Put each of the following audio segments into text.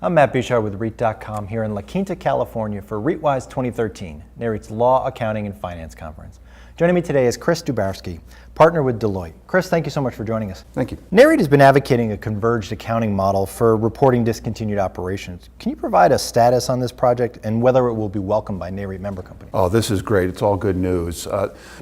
I'm Matt Bouchard with REIT.com here in La Quinta, California for REITWise 2013, NAREIT's Law, Accounting, and Finance Conference. Joining me today is Chris Dubrowski, partner with Deloitte. Chris, thank you so much for joining us. Thank you. NAREIT has been advocating a converged accounting model for reporting discontinued operations. Can you provide a status on this project and whether it will be welcomed by NAREIT member companies? Oh, this is great. It's all good news.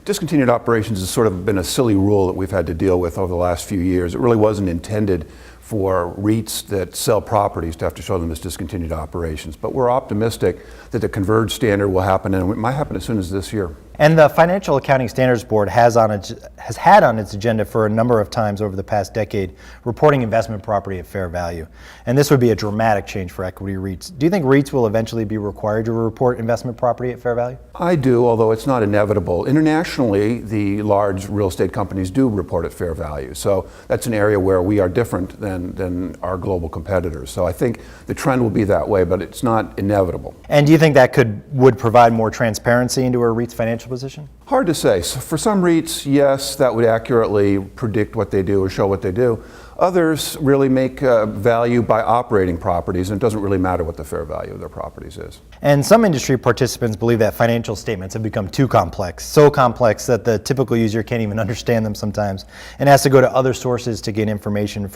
Discontinued operations has sort of been a silly rule that we've had to deal with over the last few years. It really wasn't intended for REITs that sell properties to have to show them as discontinued operations. But we're optimistic that the converged standard will happen, and it might happen as soon as this year. And the Financial Accounting Standards Board has had on its agenda for a number of times over the past decade reporting investment property at fair value. And this would be a dramatic change for equity REITs. Do you think REITs will eventually be required to report investment property at fair value? I do, although it's not inevitable. Internationally, the large real estate companies do report at fair value. So that's an area where we are different than our global competitors. So I think the trend will be that way, but it's not inevitable. And do you think that would provide more transparency into a REIT's financial position? Hard to say. So for some REITs, yes, that would accurately predict what they do or show what they do. Others really make value by operating properties, and it doesn't really matter what the fair value of their properties is. And some industry participants believe that financial statements have become too complex, so complex that the typical user can't even understand them sometimes, and has to go to other sources to get information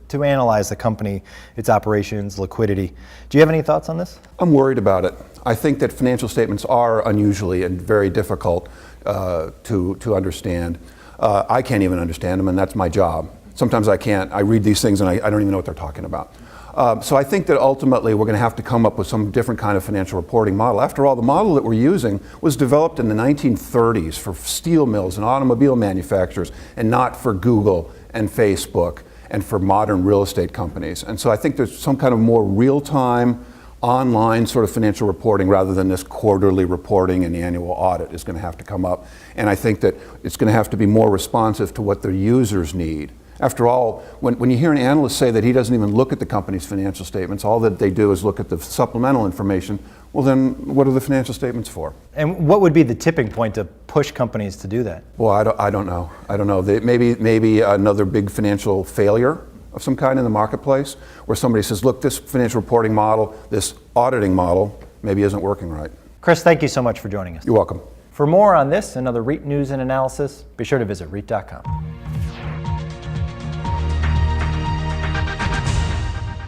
to analyze the company, its operations, liquidity. Do you have any thoughts on this? I'm worried about it. I think that financial statements are unusually and very difficult to understand. I can't even understand them, and that's my job. Sometimes I can't. I read these things and I don't even know what they're talking about. So I think that ultimately we're going to have to come up with some different kind of financial reporting model. After all, the model that we're using was developed in the 1930s for steel mills and automobile manufacturers, and not for Google and Facebook and for modern real estate companies. And so I think there's some kind of more real-time, online sort of financial reporting rather than this quarterly reporting and annual audit is going to have to come up. And I think that it's going to have to be more responsive to what the users need. After all, when you hear an analyst say that he doesn't even look at the company's financial statements, all that they do is look at the supplemental information, well then what are the financial statements for? And what would be the tipping point to push companies to do that? Well, I don't know. I don't know. Maybe another big financial failure of some kind in the marketplace where somebody says, look, this financial reporting model, this auditing model maybe isn't working right. Chris, thank you so much for joining us. You're welcome. For more on this and other REIT news and analysis, be sure to visit REIT.com.